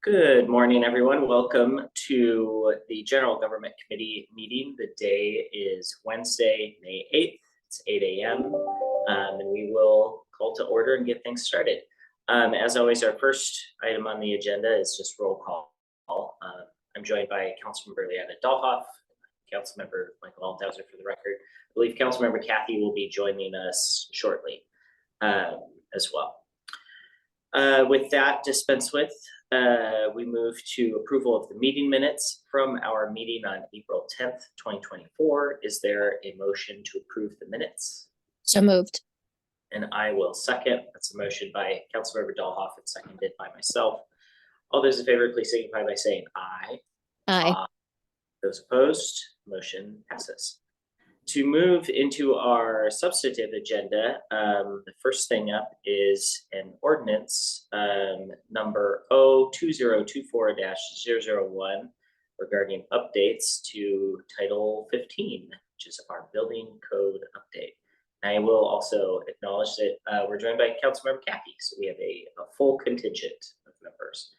Good morning, everyone. Welcome to the General Government Committee meeting. The day is Wednesday, May 8th. It's 8 a.m. And we will call to order and get things started. As always, our first item on the agenda is just roll call. I'm joined by Councilmember Leanna Dahlhoff, Councilmember Michael Althauser for the record. I believe Councilmember Kathy will be joining us shortly as well. With that, dispense with, we move to approval of the meeting minutes from our meeting on April 10th, 2024. Is there a motion to approve the minutes? So moved. And I will second. That's a motion by Councilmember Dahlhoff and seconded by myself. All those in favor, please signify by saying aye. Aye. Those opposed, motion passes. To move into our substantive agenda, the first thing up is an ordinance number 2024-001 regarding updates to Title 15, which is our building code update. And I will also acknowledge that we're joined by Councilmember Kathy, so we have a full contingent of members.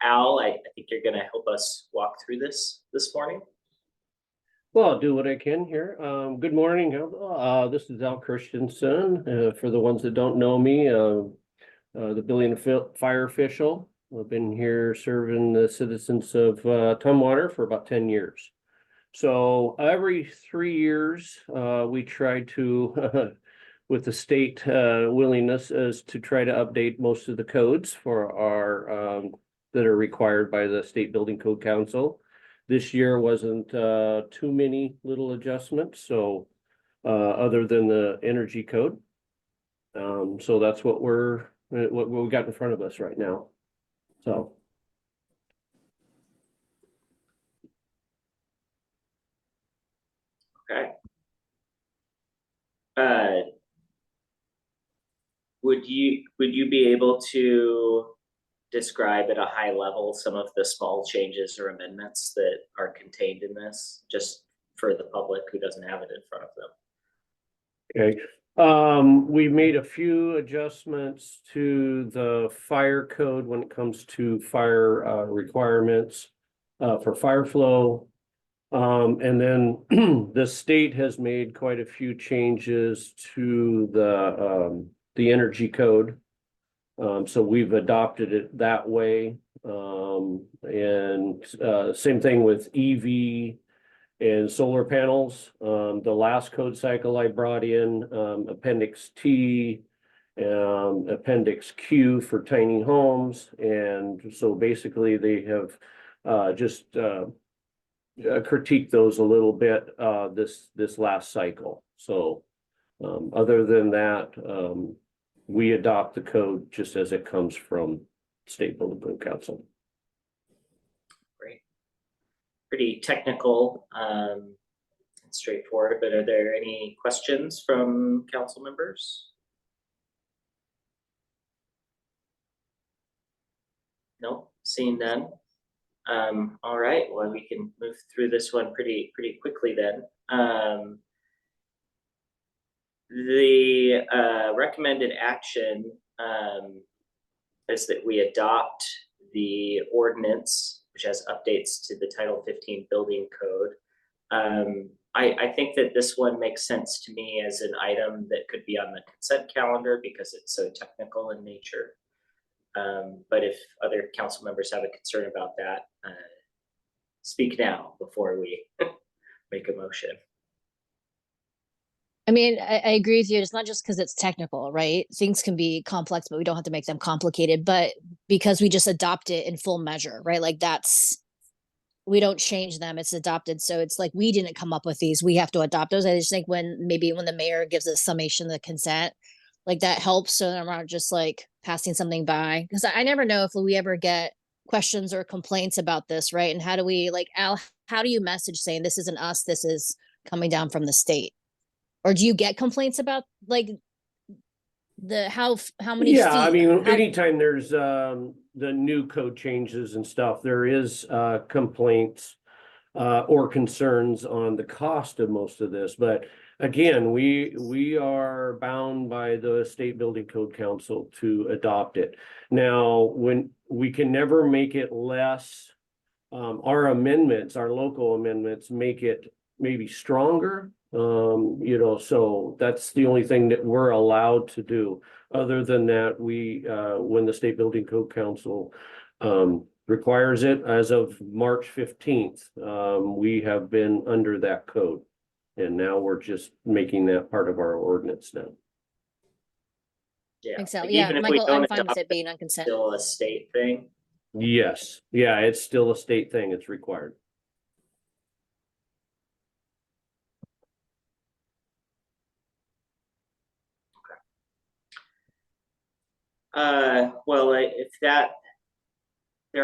Al, I think you're going to help us walk through this morning. Well, I'll do what I can here. Good morning. This is Al Christensen. For the ones that don't know me, the building fire official. I've been here serving the citizens of Tumwater for about 10 years. So every 3 years, we try to, with the state willingness, is to try to update most of the codes for our that are required by the State Building Code Council. This year wasn't too many little adjustments, so other than the energy code. So that's what we got in front of us right now. So. Okay. Would you be able to describe at a high level some of the small changes or amendments that are contained in this, just for the public who doesn't have it in front of them? Okay. We made a few adjustments to the fire code when it comes to fire requirements for fire flow. And then the state has made quite a few changes to the energy code. So we've adopted it that way. And same thing with EV and solar panels. The last code cycle I brought in Appendix T, Appendix Q for tiny homes. And so basically they have just critiqued those a little bit this last cycle. So other than that, we adopt the code just as it comes from State Building Code Council. Great. Pretty technical and straightforward, but are there any questions from council members? No, seeing none. All right, well, we can move through this one pretty quickly then. The recommended action is that we adopt the ordinance, which has updates to the Title 15 building code. I think that this one makes sense to me as an item that could be on the consent calendar because it's so technical in nature. But if other council members have a concern about that, speak now before we make a motion. I mean, I agree with you. It's not just because it's technical, right? Things can be complex, but we don't have to make them complicated. But because we just adopt it in full measure, right? Like we don't change them. It's adopted. So it's like we didn't come up with these. We have to adopt those. I just think when the mayor gives a summation of the consent, like that helps. So I'm not just like passing something by, because I never know if we ever get questions or complaints about this, right? And how do we, like, Al, how do you message saying this isn't us, this is coming down from the state? Or do you get complaints about like how many feet? I mean, anytime there's the new code changes and stuff, there is complaints or concerns on the cost of most of this. But again, we are bound by the State Building Code Council to adopt it. Now, when we can never make it less, our amendments, our local amendments make it maybe stronger. You know, so that's the only thing that we're allowed to do. Other than that, we, when the State Building Code Council, requires it as of March 15th, we have been under that code. And now we're just making that part of our ordinance now. Yeah. Excel. like, Yeah, even if we Michael, don't I'm fine with adopt it being on consent. Still a state thing. Yes, yeah, it's still a state thing. It's required. Well, if there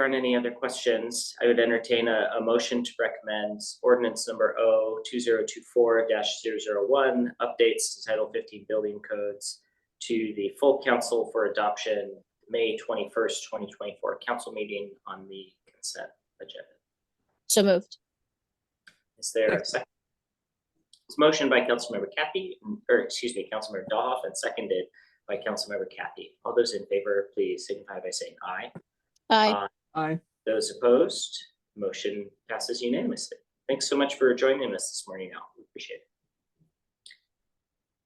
aren't any other questions, I would entertain a motion to recommend ordinance number 2024-001, updates to Title 15 building codes to the full council for adoption May 21st, 2024 council meeting on the consent agenda. So moved. Is there a second? It's motion by Councilmember Kathy, or excuse me, Councilmember Dohoff, and seconded by Councilmember Kathy. All those in favor, please signify by saying aye. Aye. Aye. Those opposed, motion passes unanimously. Thanks so much for joining us this morning, Al. We appreciate it.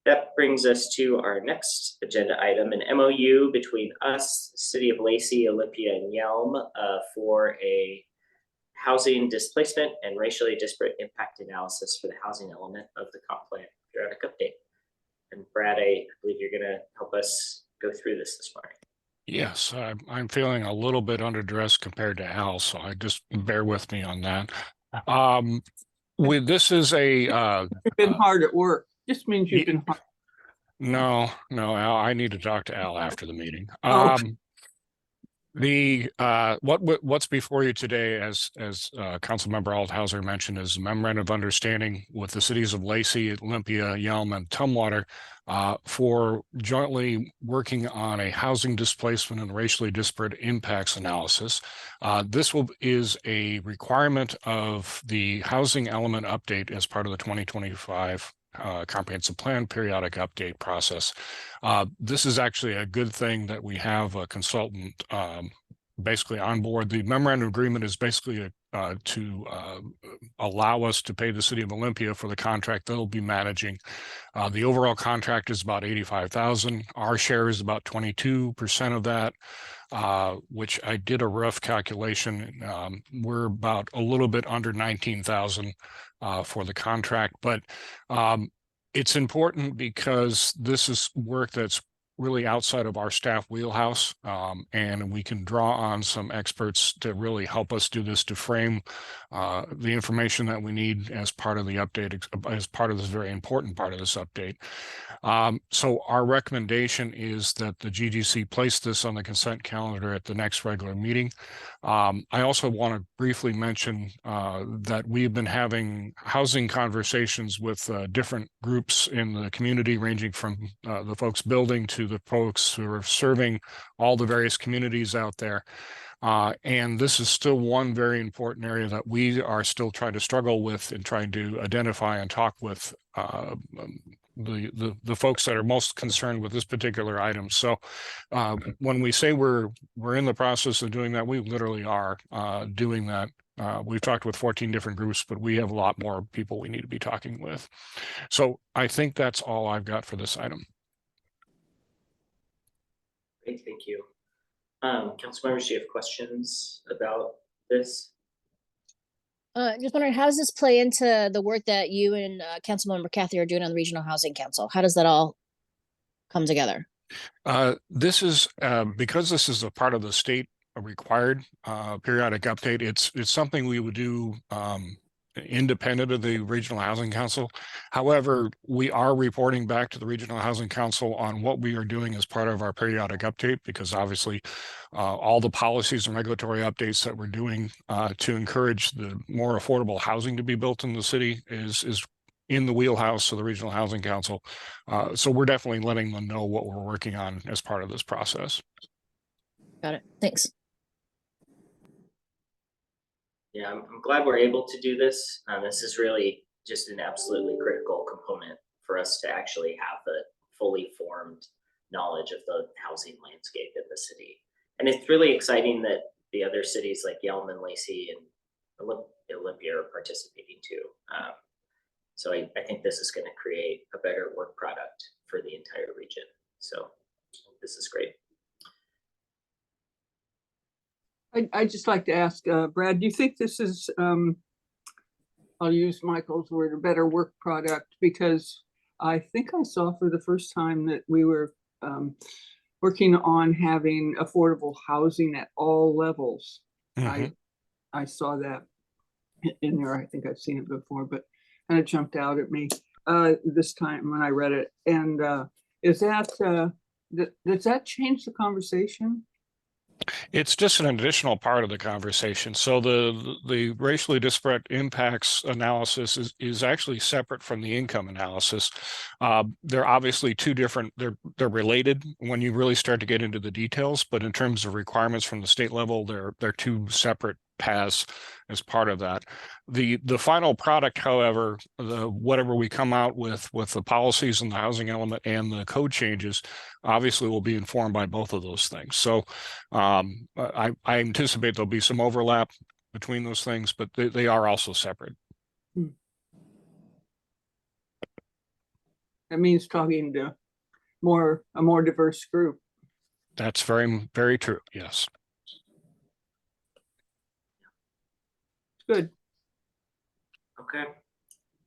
That brings us to our next agenda item, an MOU between us, City of Lacey, Olympia, and Yelm for a housing displacement and racially disparate impact analysis for the housing element of the comp plan periodic update. And Brad, I believe you're going to help us go through this morning. Yes, I'm feeling a little bit underdressed compared to Al, so I just bear with me on that. This is a You've been hard at work. Just means you've been hard. no, Al, I need to talk to Al after the meeting. Oh. What's before you today, as Councilmember Althauser mentioned, is a memorandum of understanding with the cities of Lacey, Olympia, Yelm, and Tumwater for jointly working on a housing displacement and racially disparate impacts analysis. This is a requirement of the housing element update as part of the 2025 comprehensive plan periodic update process. This is actually a good thing that we have a consultant basically on board. The memorandum agreement is basically to allow us to pay the city of Olympia for the contract they'll be managing. The overall contract is about $85,000. Our share is about 22% of that, which I did a rough calculation. We're about a little bit under 19,000 for the contract, but it's important because this is work that's really outside of our staff wheelhouse, and we can draw on some experts to really help us do this, to frame the information that we need as part of the update, as part of this very important part of this update. So our recommendation is that the GGC place this on the consent calendar at the next regular meeting. I also want to briefly mention that we've been having housing conversations with different groups in the community, ranging from the folks building to the folks who are serving all the various communities out there. And this is still one very important area that we are still trying to struggle with and trying to identify and talk with the folks that are most concerned with this particular item. So when we say we're in the process of doing that, we literally are doing that. We've talked with 14 different groups, but we have a lot more people we need to be talking with. So I think that's all I've got for this item. Great, thank you. Council members, do you have questions about this? Just wondering, how does this play into the work that you and Councilmember Kathy are doing on the Regional Housing Council? How does that all come together? This is because this is a part of the state required periodic update. It's something we would do independent of the Regional Housing Council. However, we are reporting back to the Regional Housing Council on what we are doing as part of our periodic update, because obviously all the policies and regulatory updates that we're doing to encourage the more affordable housing to be built in the city is in the wheelhouse of the Regional Housing Council. So we're definitely letting them know what we're working on as part of this process. Got it. Thanks. Yeah, I'm glad we're able to do this. This is really just an absolutely critical component for us to actually have a fully formed knowledge of the housing landscape in the city. And it's really exciting that the other cities like Yelm and Lacey and Olympia are participating too. So I think this is going to create a better work product for the entire region. So this is great. I'd just like to ask, Brad, do you think this is, I'll use Michael's word, a better work product? Because I think I saw for the first time that we were working on having affordable housing at all levels. Mhm. I saw that in there. I think I've seen it before, but kind of jumped out at me this time when I read it. And is that, does that change the conversation? It's just an additional part of the conversation. So the racially disparate impacts analysis is actually separate from the income analysis. They're obviously two different, they're related when you really start to get into the details, but in terms of requirements from the state level, they're two separate paths as part of that. The final product, however, whatever we come out with the policies and the housing element and the code changes, obviously will be informed by both of those things. So I anticipate there'll be some overlap between those things, but they are also separate. That means talking to a more diverse group. That's very, very true. Yes. Good. Okay.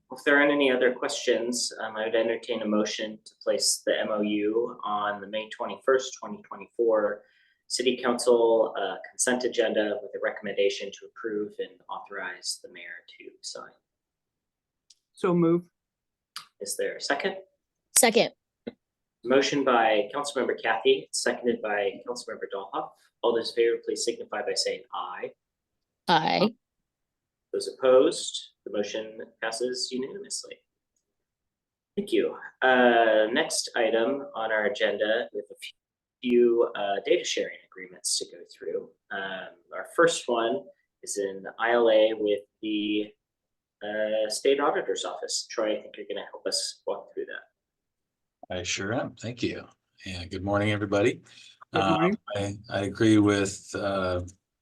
Well, if there aren't any other questions, I would entertain a motion to place the MOU on the May 21st, 2024 City Council consent agenda with a recommendation to approve and authorize the mayor to sign. So move. Is there a second? Second. Motion by Councilmember Kathy, seconded by Councilmember Dahlhoff. All those in favor, please signify by saying aye. Aye. Those opposed, the motion passes unanimously. Thank you. Next item on our agenda, we have a few data sharing agreements to go through. Our first one is an ILA with the State Auditor's Office. Troy, I think you're going to help us walk through that. I sure am. Thank you. And good morning, everybody. Good morning. I agree with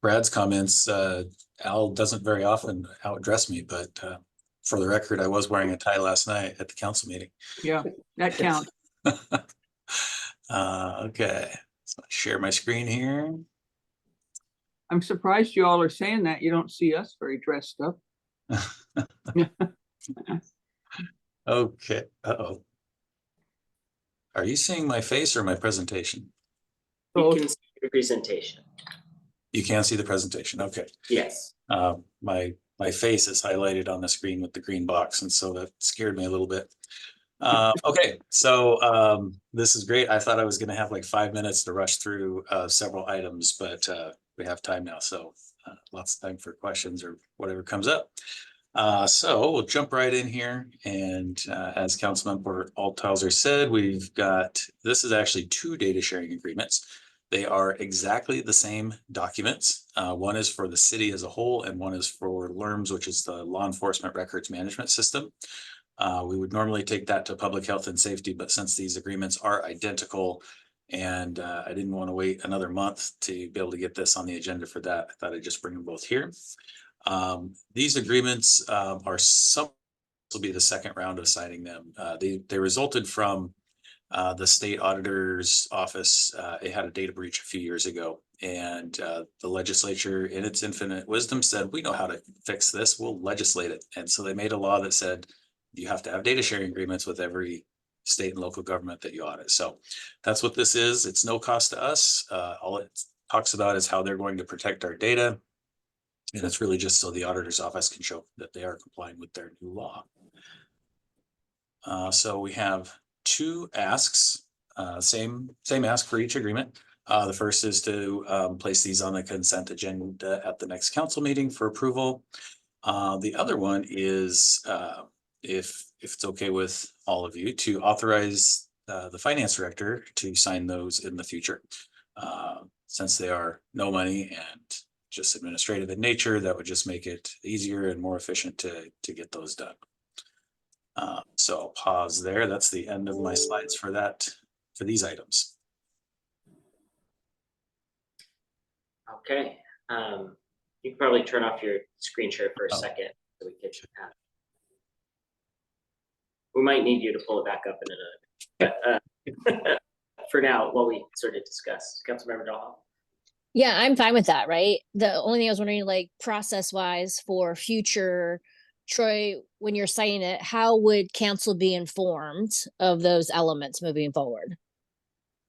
Brad's comments. Al doesn't very often outdress me, but for the record, I was wearing a tie last night at the council meeting. Yeah, that counts. Okay, so share my screen here. I'm surprised you all are saying that. You don't see us very dressed up. Okay. Uh-oh. Are you seeing my face or my presentation? You can see the presentation. You can see the presentation. Okay. Yes. My face is highlighted on the screen with the green box, and so that scared me a little bit. Okay, so this is great. I thought I was going to have like 5 minutes to rush through several items, but we have time now, so lots of time for questions or whatever comes up. So we'll jump right in here, and as Councilmember Althauser said, this is actually two data sharing agreements. They are exactly the same documents. One is for the city as a whole, and one is for LERMS, which is the Law Enforcement Records Management System. We would normally take that to Public Health and Safety, but since these agreements are identical, and I didn't want to wait another month to be able to get this on the agenda for that, I thought I'd just bring them both here. These agreements will be the second round of signing them. They resulted from the state auditor's office. It had a data breach a few years ago, and the legislature in its infinite wisdom said, we know how to fix this, we'll legislate it. And so they made a law that said you have to have data sharing agreements with every state and local government that you audit. So that's what this is. It's no cost to us. All it talks about is how they're going to protect our data. And it's really just so the auditor's office can show that they are complying with their new law. So we have two asks, same ask for each agreement. The first is to place these on the consent agenda at the next council meeting for approval. The other one is, if it's okay with all of you, to authorize the finance director to sign those in the future. Since they are no money and just administrative in nature, that would just make it easier and more efficient to get those done. So I'll pause there. That's the end of my slides for that, for these items. Okay, you can probably turn off your screen share for a Oh. second so we can. We might need you to pull it back up in a minute, but for now, while we sort of discuss, Councilmember Dahl. Yeah, I'm fine with that, right? The only thing I was wondering, like, process wise for future, Troy, when you're citing it, how would council be informed of those elements moving forward?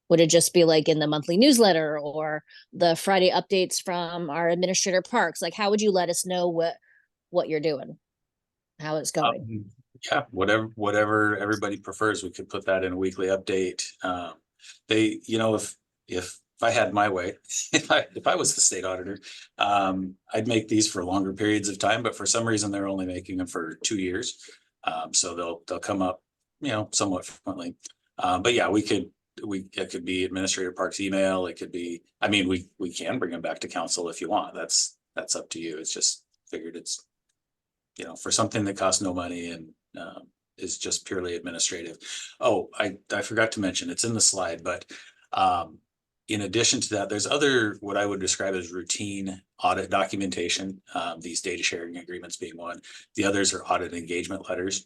Would it just be like in the monthly newsletter or the Friday updates from our administrator Parks? Like, how would you let us know what you're doing? How it's going? Yeah, whatever everybody prefers, we could put that in a weekly update. They, you know, if I had my way, if I was the state auditor, I'd make these for longer periods of time, but for some reason they're only making them for 2 years. So they'll come up, you know, somewhat frequently. But yeah, it could be Administrator Parks email. It could be, I mean, we can bring them back to council if you want. That's up to you. It's just figured it's, you know, for something that costs no money and is just purely administrative. Oh, I forgot to mention, it's in the slide, but in addition to that, there's other, what I would describe as routine audit documentation, these data sharing agreements being one. The others are audit engagement letters.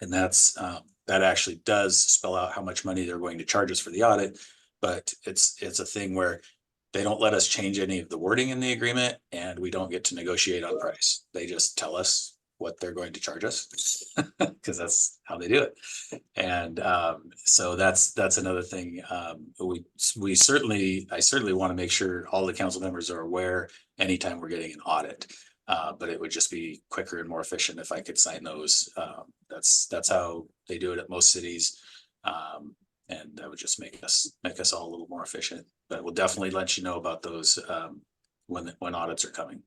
And that's that actually does spell out how much money they're going to charge us for the audit, but it's a thing where they don't let us change any of the wording in the agreement, and we don't get to negotiate on price. They just tell us what they're going to charge us because that's how they do it. And so that's another thing. I certainly want to make sure all the council members are aware anytime we're getting an audit. But it would just be quicker and more efficient if I could sign those. That's how they do it at most cities. And that would just make us all a little more efficient. But we'll definitely let you know about those when audits are coming.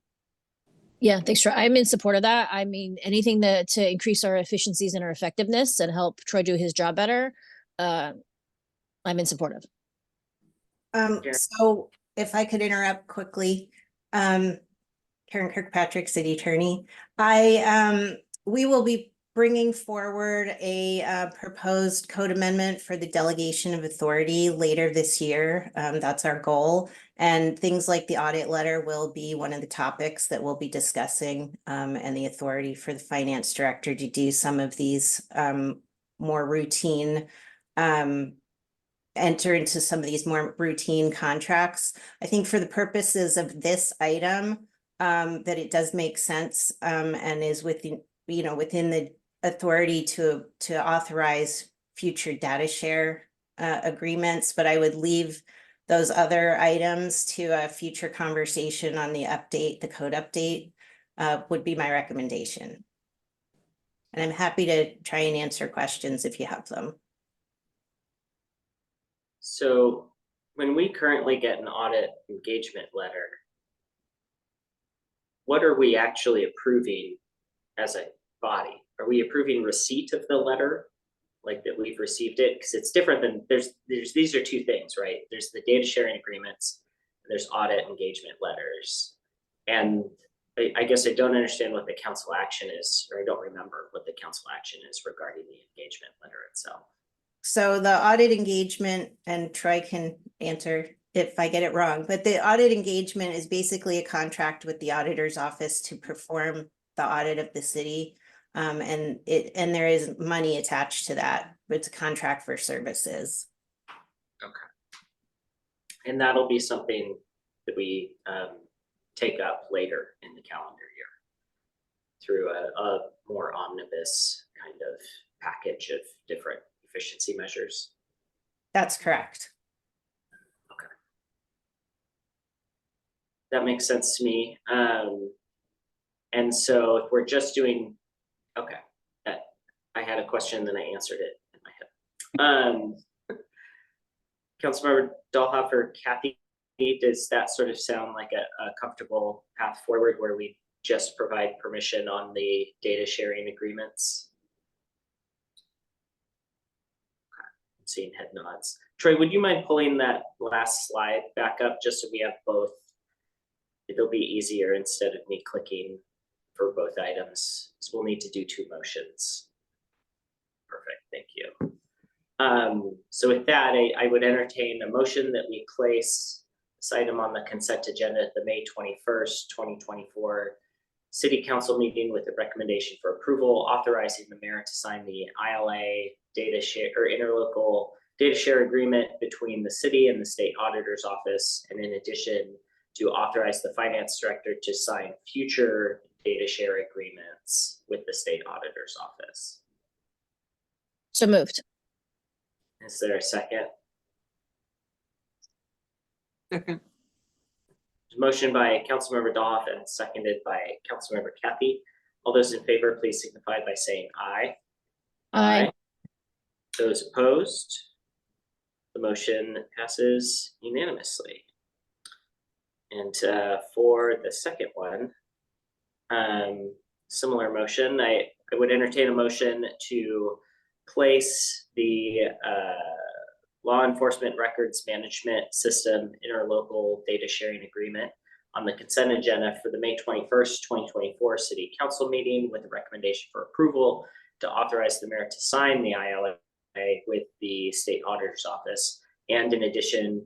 Yeah, thanks, Troy. I'm in support of that. I mean, anything to increase our efficiencies and our effectiveness and help Troy do his job better, I'm in support of. Karen. So if I could interrupt quickly, Karen Kirkpatrick, City Attorney. We will be bringing forward a proposed code amendment for the delegation of authority later this year. That's our goal. And things like the audit letter will be one of the topics that we'll be discussing, and the authority for the finance director to do some of these more routine, enter into some of these more routine contracts. I think for the purposes of this item, that it does make sense, and is within the authority to authorize future data share agreements, but I would leave those other items to a future conversation on the code update, would be my recommendation. And I'm happy to try and answer questions if you have them. So when we currently get an audit engagement letter, what are we actually approving as a body? Are we approving receipt of the letter, like that we've received it? Because it's different than these are two things, right? There's the data sharing agreements, and there's audit engagement letters. And I guess I don't understand what the council action is, or I don't remember what the council action is regarding the engagement letter itself. So the audit engagement, and Troy can answer if I get it wrong, but the audit engagement is basically a contract with the auditor's office to perform the audit of the city. And there is money attached to that. It's a contract for services. Okay. And that'll be something that we take up later in the calendar year through a more omnibus kind of package of different efficiency measures. That's correct. Okay. That makes sense to me. And so if we're just doing, okay, I had a question, then I answered it in my head. Councilmember Dahlhofer, Kathy, does that sort of sound like a comfortable path forward where we just provide permission on the data sharing agreements? Okay. I'm seeing head nods. Troy, would you mind pulling that last slide back up just so we have both? It'll be easier instead of me clicking for both items. So we'll need to do two motions. Perfect, thank you. So with that, I would entertain a motion that we place this item on the consent agenda at the May 21st, 2024 City Council meeting with a recommendation for approval, authorizing the mayor to sign the ILA data share or interlocal data share agreement between the city and the state auditor's office. And in addition, to authorize the finance director to sign future data share agreements with the state auditor's office. So moved. Is there a second? Second, Motion by Councilmember Doff and seconded by Councilmember Kathy. All those in favor, please signify by saying aye. Aye. Those opposed? The motion passes unanimously. And for the second one, similar motion, I would entertain a motion to place the law enforcement records management system interlocal data sharing agreement on the consent agenda for the May 21st, 2024 City Council meeting with a recommendation for approval to authorize the mayor to sign the ILA with the state auditor's office. And in addition,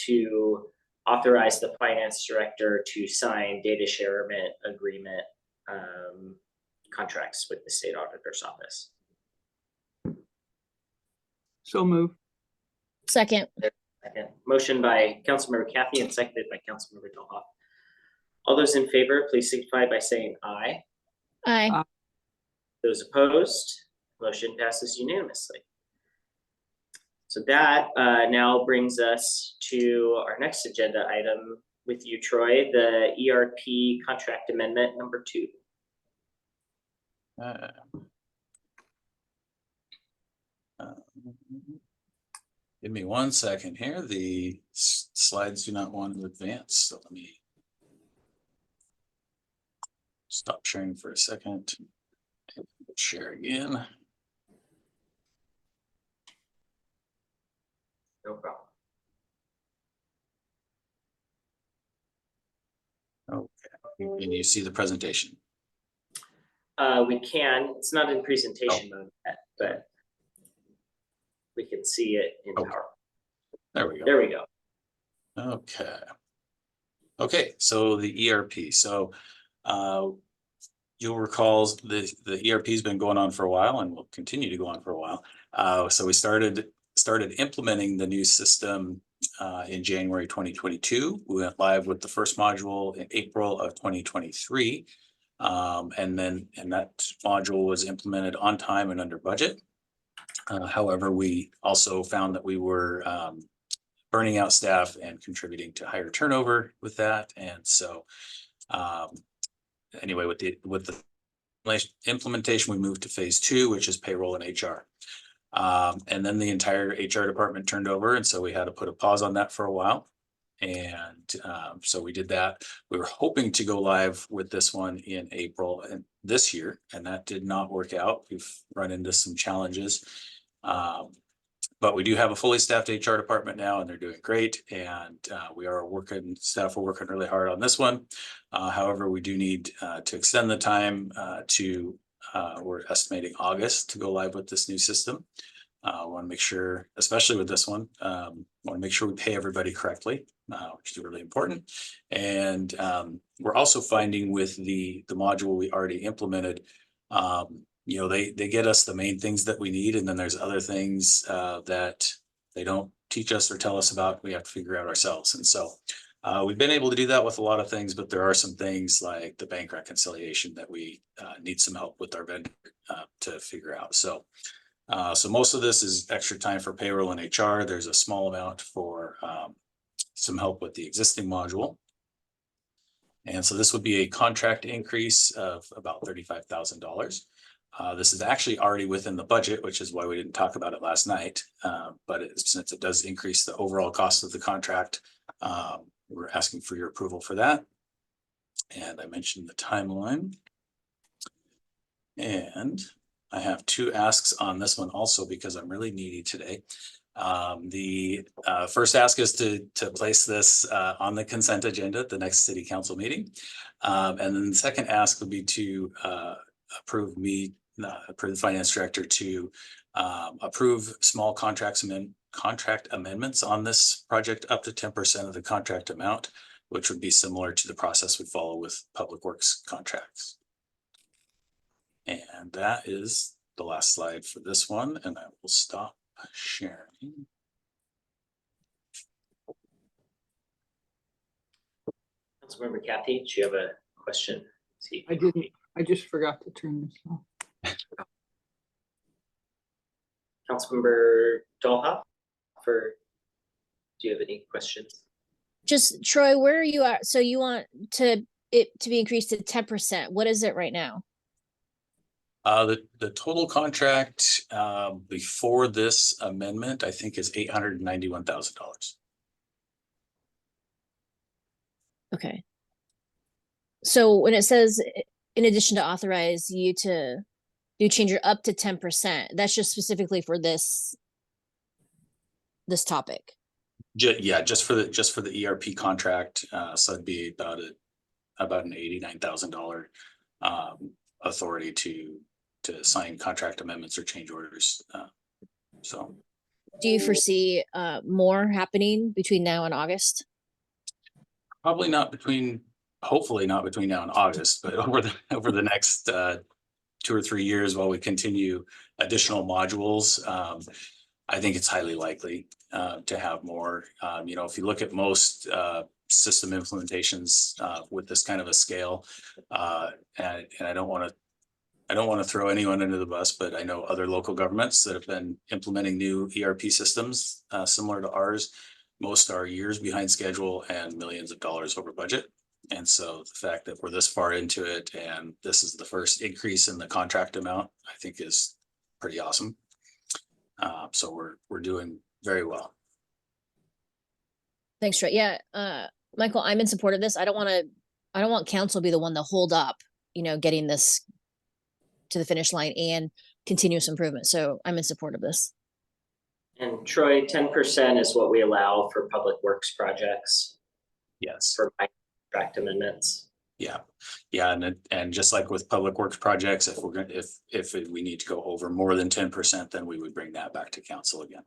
to authorize the finance director to sign data sharement agreement contracts with the state auditor's office. so move. Second. Second. Motion by Councilmember Kathy and seconded by Councilmember Doha. All those in favor, please signify by saying aye. Aye. Those opposed, motion passes unanimously. So that now brings us to our next agenda item with you, Troy, the ERP contract amendment number 2. Give me 1 second here. The slides do not want to advance, so let me stop sharing for a second. Share again. No problem. Okay, can you see the presentation? We can, it's not in presentation mode yet, but we can see it in Okay. PowerPoint. There we go. There we go. Okay. Okay, so the ERP. So you'll recall the ERP has been going on for a while and will continue to go on for a while. So we started implementing the new system in January 2022. We went live with the first module in April of 2023. And that module was implemented on time and under budget. However, we also found that we were burning out staff and contributing to higher turnover with that. And so anyway, with the implementation, we moved to phase 2, which is payroll and HR. And then the entire HR department turned over. And so we had to put a pause on that for a while. And so we did that. We were hoping to go live with this one in April and this year, and that did not work out. We've run into some challenges. But we do have a fully staffed HR department now, and they're doing great. And staff are working really hard on this one. However, we do need to extend the time we're estimating August to go live with this new system. Want to make sure, especially with this one, want to make sure we pay everybody correctly, which is really important. And we're also finding with the module we already implemented, they get us the main things that we need, and then there's other things that they don't teach us or tell us about. We have to figure out ourselves. And so we've been able to do that with a lot of things, but there are some things like the bank reconciliation that we need some help with our vendor to figure out. So most of this is extra time for payroll and HR. There's a small amount for some help with the existing module. And so this would be a contract increase of about $35,000. This is actually already within the budget, which is why we didn't talk about it last night. But since it does increase the overall cost of the contract, we're asking for your approval for that. And I mentioned the timeline. And I have 2 asks on this one also because I'm really needy today. The first ask is to place this on the consent agenda at the next city council meeting. And then the second ask would be to approve me for the finance director to approve small contract amendments on this project up to 10% of the contract amount, which would be similar to the process we follow with public works contracts. And that is the last slide for this one, and I will stop sharing. Councilmember Kathy, do you have a question? See. I didn't, I just forgot to turn this off. Councilmember Dollhoff, do you have any questions? Just Troy, where are you at? So you want it to be increased to 10%. What is it right now? The total contract before this amendment, I think, is $891,000. Okay. So when it says, in addition to authorize you to do change your up to 10%, that's just specifically for this topic. Yeah, just for the ERP contract, so it'd be about an $89,000 authority to sign contract amendments or change orders. So, Do you foresee more happening between now and August? probably not hopefully not between now and August, but over the next 2 or 3 years, while we continue additional modules, I think it's highly likely to have more. If you look at most system implementations with this kind of a scale, and I don't want to throw anyone under the bus, but I know other local governments that have been implementing new ERP systems similar to ours. Most are years behind schedule and millions of dollars over budget. And so the fact that we're this far into it and this is the first increase in the contract amount, I think is pretty awesome. So we're doing very well. Thanks, Troy. Yeah, Michael, I'm in support of this. I don't want council to be the one to hold up, getting this to the finish line and continuous improvement. So I'm in support of this. And Troy, 10% is what we allow for public works projects Yes. for contract amendments. Yeah. And just like with public works projects, if we need to go over more than 10%, then we would bring that back to council again.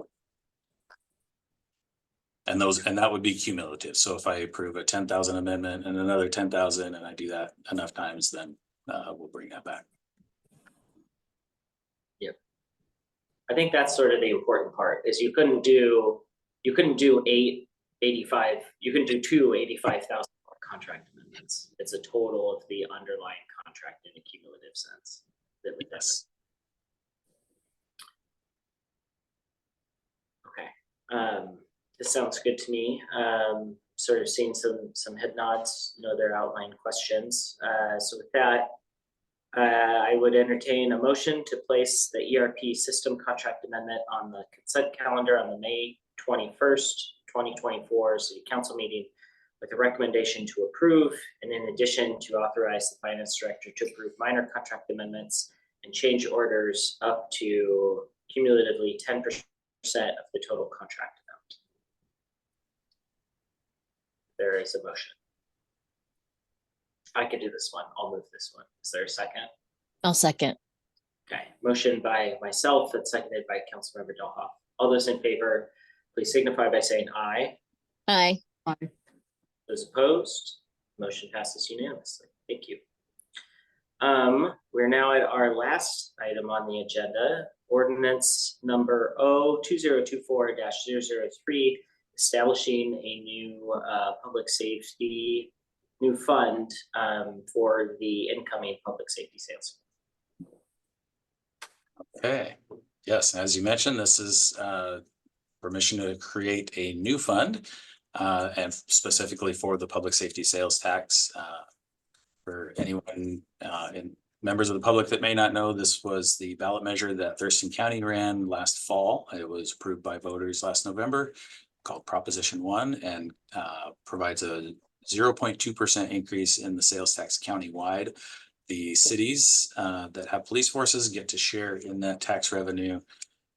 And that would be cumulative. So if I approve a 10,000 amendment and another 10,000, and I do that enough times, then we'll bring that back. Yep. I think that's sort of the important part is you couldn't do 885, you can do 285,000 contract amendments. It's a total of the underlying contract in a cumulative sense. Yes. Okay. This sounds good to me. Sort of seeing some head nods, no other outline questions. So with that, I would entertain a motion to place the ERP system contract amendment on the consent calendar on the May 21st, 2024 City Council meeting with a recommendation to approve, and in addition to authorize the finance director to approve minor contract amendments and change orders up to cumulatively 10% of the total contract amount. There is a motion. I can do this one. I'll move this one. Is there a second? I'll second. Okay, motion by myself and seconded by Councilmember Dollhoff. All those in favor, please signify by saying aye. Aye. Those opposed, motion passes unanimously. Thank you. We're now at our last item on the agenda, ordinance number 2024-003, establishing a new public safety new fund for the incoming public safety sales. Okay. Yes, as you mentioned, this is permission to create a new fund and specifically for the public safety sales tax. For anyone and members of the public that may not know, this was the ballot measure that Thurston County ran last fall. It was approved by voters last November, called Proposition 1, and provides a 0.2% increase in the sales tax countywide. The cities that have police forces get to share in that tax revenue,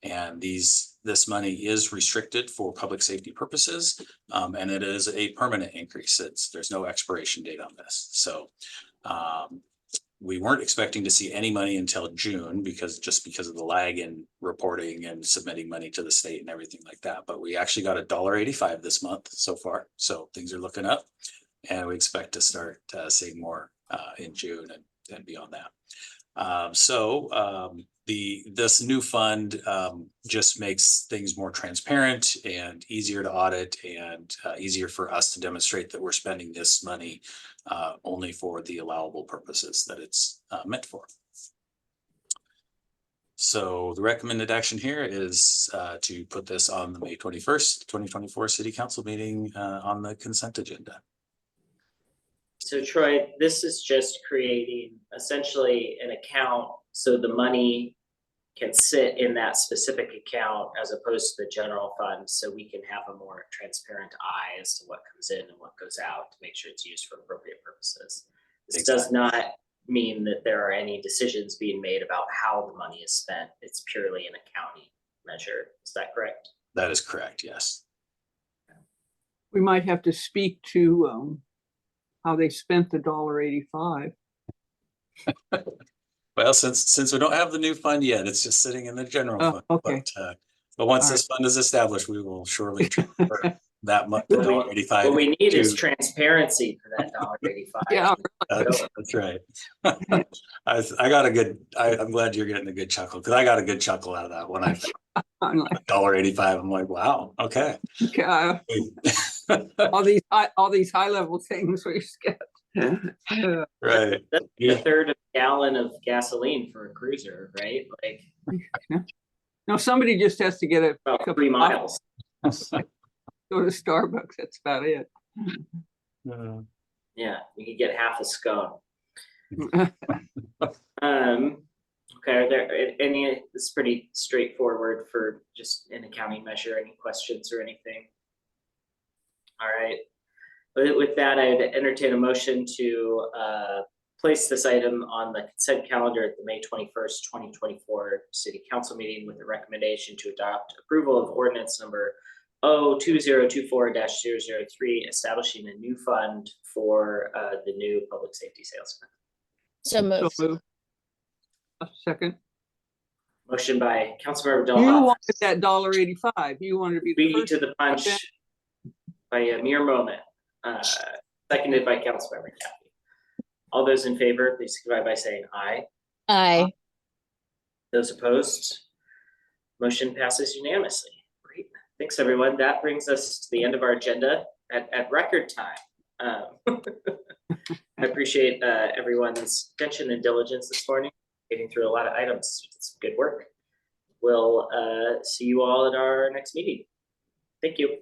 and this money is restricted for public safety purposes, and it is a permanent increase. There's no expiration date on this. So we weren't expecting to see any money until June because of the lag in reporting and submitting money to the state and everything like that. But we actually got $1.85 this month so far. So things are looking up, and we expect to start seeing more in June and beyond that. This new fund just makes things more transparent and easier to audit, and easier for us to demonstrate that we're spending this money only for the allowable purposes that it's meant for. So the recommended action here is to put this on the May 21st, 2024 City Council meeting on the consent agenda. So Troy, this is just creating essentially an account so the money can sit in that specific account as opposed to the general fund, so we can have a more transparent eye as to what comes in and what goes out to make sure it's used for appropriate purposes. This does not mean that there are any decisions being made about how the money is spent. It's purely an accounting measure. Is that correct? That is correct, yes. We might have to speak to how they spent the $1.85. Well, since we don't have the new fund yet, it's just sitting in the general Oh, fund. okay. But once All this fund is established, we will surely transfer that much, What we- $1.85. What we need is to- transparency for that $1.85. Yeah, That's right. I got a good, I'm glad you're getting a good chuckle, because I got a good chuckle out of that when I found I'm like, $1.85. I'm like, wow, okay. okay, all these high level things we skip. Right. That's a third of a gallon of gasoline for a cruiser, right? Like No, somebody just has to get a about cup 3 of miles. coffee, go to Starbucks. That's about it. Yeah, you could get half a scone. Okay, are there any, it's pretty straightforward for just an accounting measure, any questions or anything? All right, with that, I'd entertain a motion to place this item on the consent calendar at the May 21st, 2024 City Council meeting with a recommendation to adopt approval of ordinance number 2024-003, establishing a new fund for the new public safety sales fund. So moved. So move. A second. Motion by Councilmember You Donhoff, wanted that $1.85. You wanted to be the beat first. to the punch Okay. by a mere moment. Seconded by Councilmember Cappy. All those in favor, please signify by saying aye. Aye. Those opposed, motion passes unanimously. Great, thanks everyone. That brings us to the end of our agenda at record time. I appreciate everyone's attention and diligence this morning, getting through a lot of items. It's good work. We'll see you all at our next meeting. Thank you.